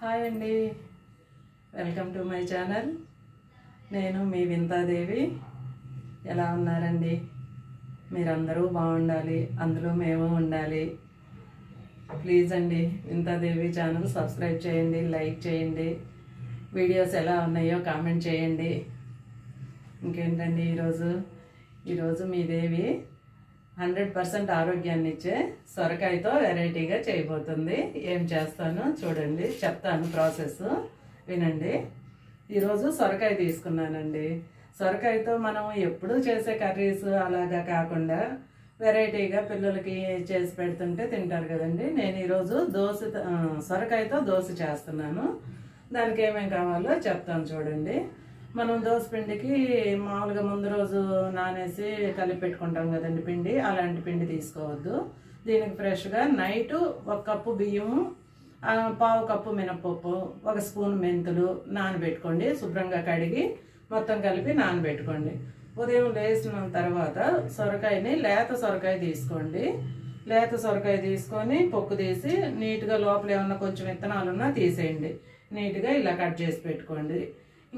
Hi అండి, welcome to my channel. నేను మీ వింతాదేవి. ఎలా ఉన్నారండి? మీరందరూ బాగుండాలి, అందులో మేము ఉండాలి. ప్లీజ్ అండి, వింతాదేవి ఛానల్ సబ్స్క్రైబ్ చేయండి, లైక్ చేయండి, వీడియోస్ ఎలా ఉన్నాయో కామెంట్ చేయండి. ఇంకేంటండి, ఈరోజు మీ దేవి 100% ఆరోగ్యాన్ని ఇచ్చే సొరకాయతో వెరైటీగా చేయబోతుంది. ఏం చేస్తాను చూడండి, చెప్తాను ప్రాసెస్ వినండి. ఈరోజు సొరకాయ తీసుకున్నానండి. సొరకాయతో మనం ఎప్పుడూ చేసే కర్రీస్ అలాగా కాకుండా వెరైటీగా పిల్లలకి చేసి పెడుతుంటే తింటారు కదండి. నేను ఈరోజు సొరకాయతో దోశ చేస్తున్నాను. దానికి ఏమేమి కావాలో చెప్తాను చూడండి. మనం దోశ పిండికి మామూలుగా ముందు రోజు నానేసి కలిపి పెట్టుకుంటాం కదండి పిండి, అలాంటి పిండి తీసుకోవద్దు. దీనికి ఫ్రెష్గా నైటు 1 కప్పు బియ్యము, 1/2 కప్పు మినపప్పు, 1 స్పూన్ మెంతులు నానబెట్టుకోండి. శుభ్రంగా కడిగి మొత్తం కలిపి నానబెట్టుకోండి. ఉదయం లేచిన తర్వాత సొరకాయని లేత సొరకాయ తీసుకోండి. లేత సొరకాయ తీసుకొని పొక్కు తీసి నీట్గా లోపల ఏమన్నా కొంచెం విత్తనాలున్నా తీసేయండి. నీట్గా ఇలా కట్ చేసి పెట్టుకోండి.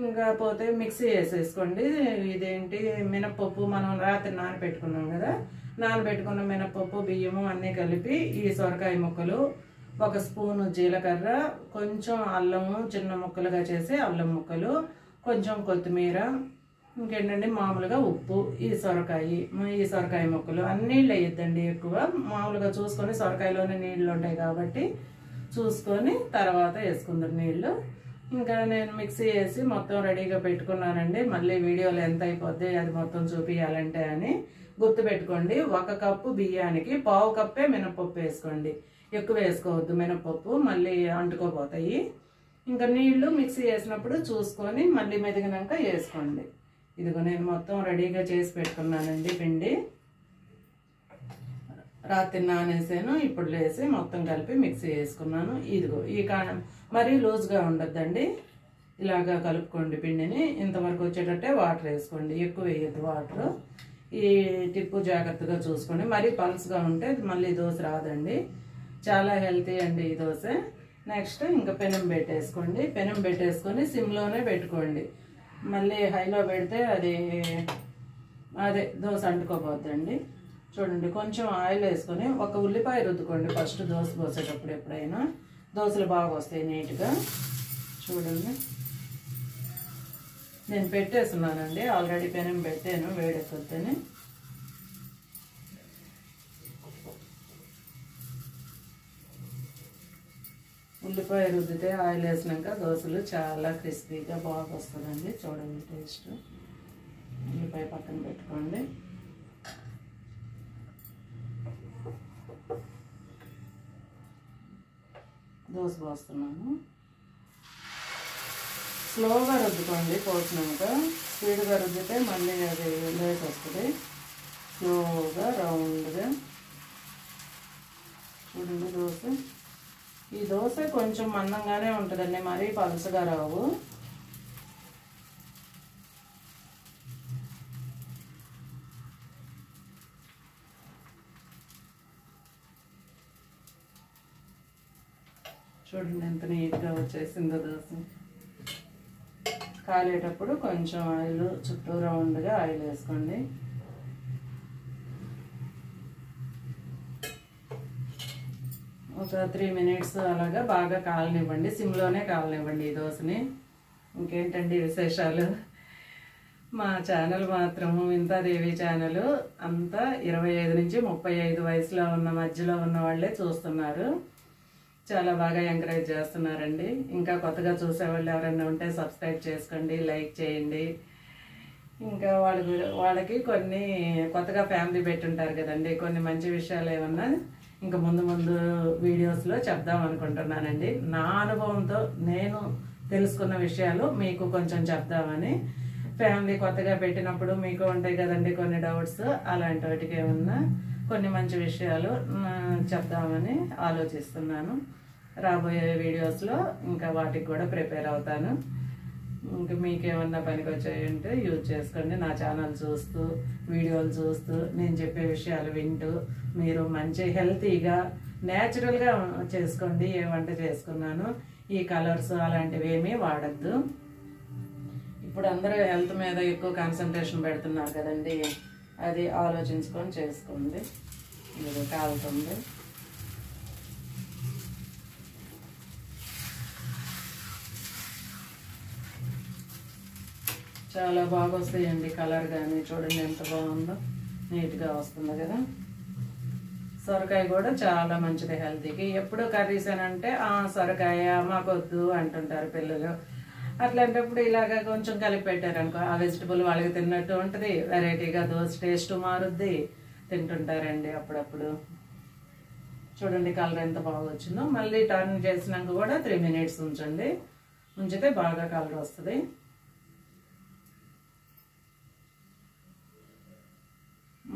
ఇంకా పోతే మిక్సీ వేసేసుకోండి. ఇదేంటి, మినపప్పు మనం రాత్రి నానబెట్టుకున్నాం కదా, నానబెట్టుకున్న మినపప్పు బియ్యము అన్నీ కలిపి ఈ సొరకాయ ముక్కలు, 1 స్పూను జీలకర్ర, కొంచెం అల్లము చిన్న ముక్కలుగా చేసి అల్లం ముక్కలు, కొంచెం కొత్తిమీర, ఇంకేంటండి మామూలుగా ఉప్పు, ఈ సొరకాయ ముక్కలు అన్ని నీళ్ళు వేయద్దండి ఎక్కువ. మామూలుగా చూసుకొని సొరకాయలోనే నీళ్ళు ఉంటాయి కాబట్టి చూసుకొని తర్వాత వేసుకుందాం నీళ్ళు. ఇంకా నేను మిక్సీ వేసి మొత్తం రెడీగా పెట్టుకున్నానండి. మళ్ళీ వీడియోలో ఎంత అయిపోద్ది అది మొత్తం చూపించాలంటే అని గుర్తుపెట్టుకోండి. 1 కప్పు బియ్యానికి 1/2 కప్పే మినపప్పు వేసుకోండి. ఎక్కువ వేసుకోవద్దు, మినపప్పు మళ్ళీ అంటుకోపోతాయి. ఇంకా నీళ్లు మిక్సీ వేసినప్పుడు చూసుకొని మళ్ళీ మెదిగినాక వేసుకోండి. ఇదిగో నేను మొత్తం రెడీగా చేసి పెట్టుకున్నానండి పిండి. రాత్రి నానేసాను, ఇప్పుడు లేసి మొత్తం కలిపి మిక్సీ వేసుకున్నాను. ఇదిగో ఈ కాణం మరీ లూజ్గా ఉండద్దండి, ఇలాగా కలుపుకోండి పిండిని. ఇంతవరకు వచ్చేటట్టే వాటర్ వేసుకోండి, ఎక్కువ వేయద్దు వాటర్. ఈ టిప్పు జాగ్రత్తగా చూసుకోండి. మరీ పల్స్గా ఉంటే మళ్ళీ దోశ రాదండి. చాలా హెల్తీ అండి ఈ దోశ. నెక్స్ట్ ఇంకా పెనం పెట్టేసుకోండి. పెనం పెట్టేసుకొని సిమ్లోనే పెట్టుకోండి. మళ్ళీ హైలో పెడితే అదే దోశ అంటుకోపోద్దండి. చూడండి, కొంచెం ఆయిల్ వేసుకొని 1 ఉల్లిపాయ రుద్దుకోండి ఫస్ట్ దోశ పోసేటప్పుడు. ఎప్పుడైనా దోశలు బాగా వస్తాయి నీట్గా. చూడండి, నేను పెట్టేస్తున్నానండి ఆల్రెడీ, పెనం పెట్టాను వేడెక్కొద్దని. ఉల్లిపాయ రుద్దితే ఆయిల్ వేసినాక దోశలు చాలా క్రిస్పీగా బాగా వస్తుందండి. చూడండి టేస్ట్. ఉల్లిపాయ పక్కన పెట్టుకోండి. దోశ పోస్తున్నాను. స్లోగా రుద్దుకోండి పోసినాక. స్పీడ్గా రుద్దితే మళ్ళీ అది లేట్ వస్తుంది. స్లోగా రౌండ్గా చూడండి దోశ. ఈ దోశ కొంచెం మందంగానే ఉంటుందండి, మరీ పలుసగా రావు. చూడండి ఎంత నీట్గా వచ్చేసిందో దోశ. కాలేటప్పుడు కొంచెం ఆయిల్ చుట్టూ రౌండ్గా ఆయిల్ వేసుకోండి. ఒక 3 మినిట్స్ అలాగా బాగా కాలనివ్వండి, సిమ్లోనే కాలనివ్వండి ఈ దోశని. ఇంకేంటండి విశేషాలు? మా ఛానల్ మాత్రము వింతాదేవి ఛానల్ అంతా 25 నుంచి 35 వయసులో ఉన్న మధ్యలో ఉన్న వాళ్ళే చూస్తున్నారు. చాలా బాగా ఎంకరేజ్ చేస్తున్నారండి. ఇంకా కొత్తగా చూసేవాళ్ళు ఎవరైనా ఉంటే సబ్స్క్రైబ్ చేసుకోండి, లైక్ చేయండి. ఇంకా వాళ్ళకి కొన్ని కొత్తగా ఫ్యామిలీ పెట్టుంటారు కదండి, కొన్ని మంచి విషయాలు ఏమన్నా ఇంకా ముందు వీడియోస్లో చెప్దాం అనుకుంటున్నానండి. నా అనుభవంతో నేను తెలుసుకున్న విషయాలు మీకు కొంచెం చెప్దామని. ఫ్యామిలీ కొత్తగా పెట్టినప్పుడు మీకు ఉంటాయి కదండి కొన్ని డౌట్స్, అలాంటి వాటికి ఏమన్నా కొన్ని మంచి విషయాలు చెప్దామని ఆలోచిస్తున్నాను. రాబోయే వీడియోస్లో ఇంకా వాటికి కూడా ప్రిపేర్ అవుతాను. ఇంకా మీకేమన్నా పనికి వచ్చాయంటే యూజ్ చేసుకోండి. నా ఛానల్ చూస్తూ వీడియోలు చూస్తూ నేను చెప్పే విషయాలు వింటూ మీరు మంచి హెల్తీగా న్యాచురల్గా చేసుకోండి. ఏ వంట చేసుకున్నాను ఈ కలర్స్ అలాంటివి ఏమీ వాడద్దు. ఇప్పుడు అందరూ హెల్త్ మీద ఎక్కువ కాన్సన్ట్రేషన్ పెడుతున్నారు కదండి, అది ఆలోచించుకొని చేసుకోండి. ఇది కాలుతుంది. చాలా బాగా వస్తాయండి కలర్ కానీ. చూడండి ఎంత బాగుందో, నీట్గా వస్తుంది కదా. సొరకాయ కూడా చాలా మంచిది హెల్తీకి. ఎప్పుడు కర్రీస్ అని అంటే సొరకాయ మాకొద్దు అంటుంటారు పిల్లలు. అట్లాంటప్పుడు ఇలాగ కొంచెం కలిపి పెట్టారనుకో ఆ వెజిటబుల్ వాళ్ళకి తిన్నట్టు ఉంటుంది, వెరైటీగా దోశ టేస్ట్ మారుద్ది, తింటుంటారండి అప్పుడప్పుడు. చూడండి కలర్ ఎంత బాగా వచ్చిందో. మళ్ళీ టర్న్ చేసినాక కూడా 3 minutes ఉంచండి, ఉంచితే బాగా కలర్ వస్తుంది.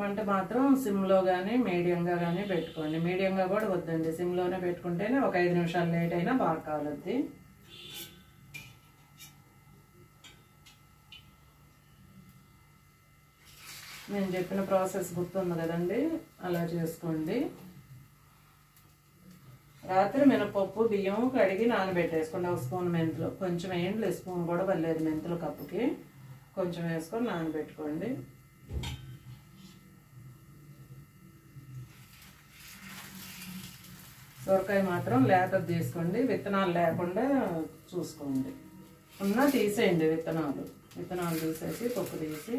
మంట మాత్రం సిమ్లో కానీ మీడియంగా కానీ పెట్టుకోండి. మీడియంగా కూడా వద్దండి, సిమ్లోనే పెట్టుకుంటేనే ఒక 5 నిమిషాలు లేట్ అయినా బాగా కాలుద్ది. నేను చెప్పిన ప్రాసెస్ గుర్తుంది కదండి, అలా చేసుకోండి. రాత్రి మినపప్పు బియ్యం కడిగి నానబెట్టేసుకోండి. 1 స్పూన్ మెంతులు, కొంచెం వేయండి, స్పూన్ కూడా పర్లేదు, మెంతులు కప్పుకి కొంచెం వేసుకొని నానబెట్టుకోండి. సొరకాయ మాత్రం లేతది తీసుకోండి, విత్తనాలు లేకుండా చూసుకోండి. ఉన్నా తీసేయండి విత్తనాలు తీసేసి పప్పు తీసి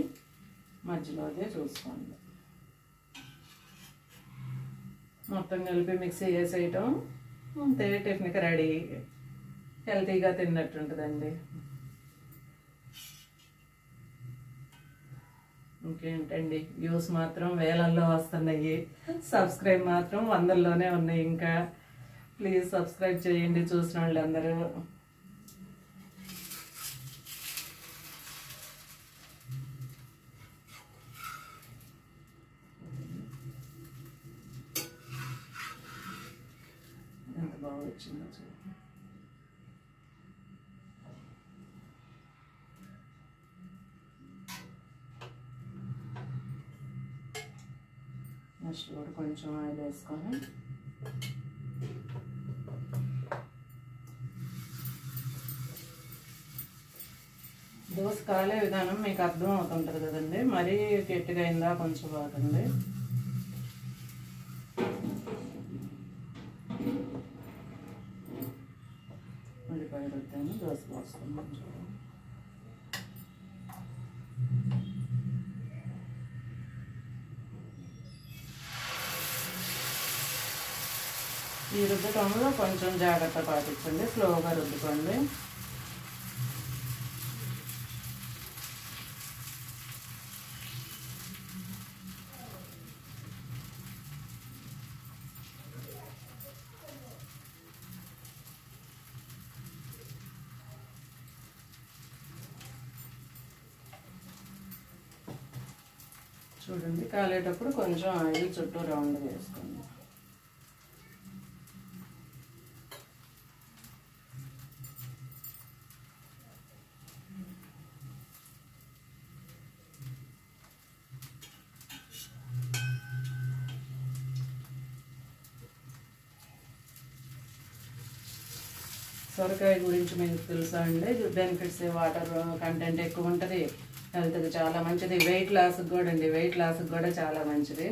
మధ్యలోదే చూసుకోండి. మొత్తం కలిపి మిక్సీ వేసేయటం అంతే, టిఫిన్కి రెడీ. హెల్తీగా తిన్నట్టుంటుందండి. ఇంకేంటండి, వ్యూస్ మాత్రం వేలల్లో వస్తున్నాయి, సబ్స్క్రైబ్ మాత్రం 100లోనే ఉన్నాయి. ఇంకా ప్లీజ్ సబ్స్క్రైబ్ చేయండి చూసిన వాళ్ళందరూ. ఎంత బాగా వచ్చిందో చూడండి. నెక్స్ట్ కూడా కొంచెం ఆయిల్ వేసుకొని దోశ కాలే విధానం మీకు అర్థం అవుతుంటుంది కదండి. మరీ గట్టిగా అయిందా కొంచెం బాగుంది. ఉల్లిపాయ రుద్దాను, దోశ పోసుకున్నాం. ఈ రుద్దటంలో కొంచెం జాగ్రత్త పాటించండి, స్లోగా రుద్దుకోండి. చూడండి కాలేటప్పుడు కొంచెం ఆయిల్ చుట్టూ రౌండ్ వేసుకోండి. సొరకాయ గురించి మీకు తెలుసా అండి? బెనిఫిట్స్, వాటర్ కంటెంట్ ఎక్కువ ఉంటుంది, హెల్త్కి చాలా మంచిది. వెయిట్ లాస్కి కూడా అండి, వెయిట్ లాస్కి కూడా చాలా మంచిది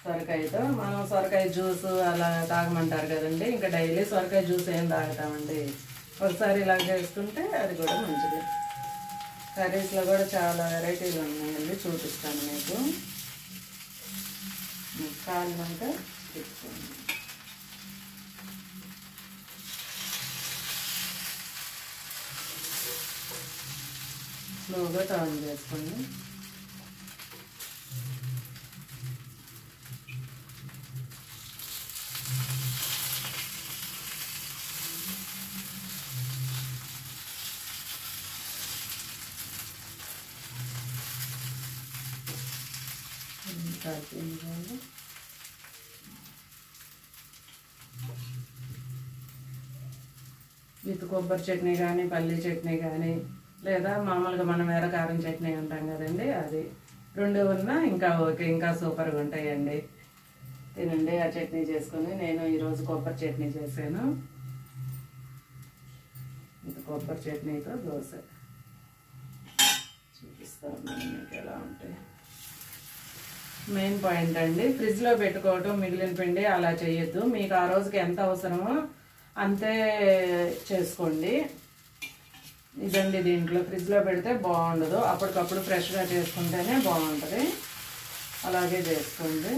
సొరకాయతో. మనం సొరకాయ జ్యూస్ అలా తాగమంటారు కదండి, ఇంకా డైలీ సొరకాయ జ్యూస్ ఏం తాగుతామండి, ఒకసారి ఇలా చేసుకుంటే అది కూడా మంచిది. కర్రీస్లో కూడా చాలా వెరైటీలు ఉన్నాయండి, చూపిస్తాను మీకు. కాలినాక పెట్టుకోండి. స్లోగా టర్న్ చేసుకోండి. విత్ కొబ్బరి చట్నీ కానీ పల్లీ చట్నీ కానీ లేదా మామూలుగా మనం ఎర్రకారం చట్నీ అంటాం కదండి, అది. రెండు ఉన్నా ఇంకా ఓకే, ఇంకా సూపర్గా ఉంటాయండి. తినండి. ఆ చట్నీ చేసుకొని నేను ఈరోజు కొబ్బరి చట్నీ చేశాను. ఇంకా కొబ్బరి చట్నీతో దోశ చూపిస్తాను మీకు ఎలా ఉంటాయి. మెయిన్ పాయింట్ అండి, ఫ్రిడ్జ్లో పెట్టుకోవటం, మిగిలిన పిండి అలా చేయొద్దు. మీకు ఆ రోజుకి ఎంత అవసరమో అంతే చేసుకోండి. ఇదండి, దీంట్లో ఫ్రిడ్జ్లో పెడితే బాగుండదు, అప్పటికప్పుడు ఫ్రెష్గా చేసుకుంటేనే బాగుంటుంది. అలాగే చేసుకోండి.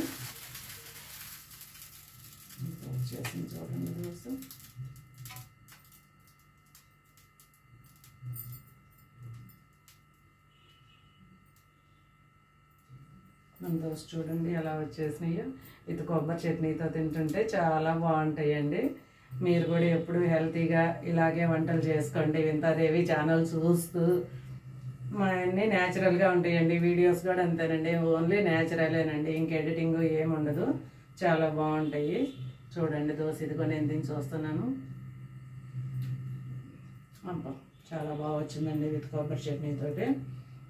వచ్చేసింది చూడండి దోశ. మన దోశ చూడండి ఎలా వచ్చేసినాయో. ఇది కొబ్బరి చట్నీతో తింటుంటే చాలా బాగుంటాయండి. మీరు కూడా ఎప్పుడు హెల్తీగా ఇలాగే వంటలు చేసుకోండి. వింతాదేవి ఛానల్ చూస్తూ. మా అన్నీ న్యాచురల్గా ఉంటాయండి. వీడియోస్ కూడా అంతేనండి, ఓన్లీ న్యాచురలేనండి, ఇంక ఎడిటింగ్ ఏమి ఉండదు. చాలా బాగుంటాయి. చూడండి దోశ ఇదిగో నేను దీన్ని చూస్తున్నాను. అబ్బా చాలా బాగా వచ్చిందండి విత్ కొబ్బరి చట్నీతోటి.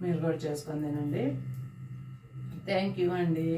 మీరు కూడా చేసుకొని తినండి. థ్యాంక్ యూ అండి.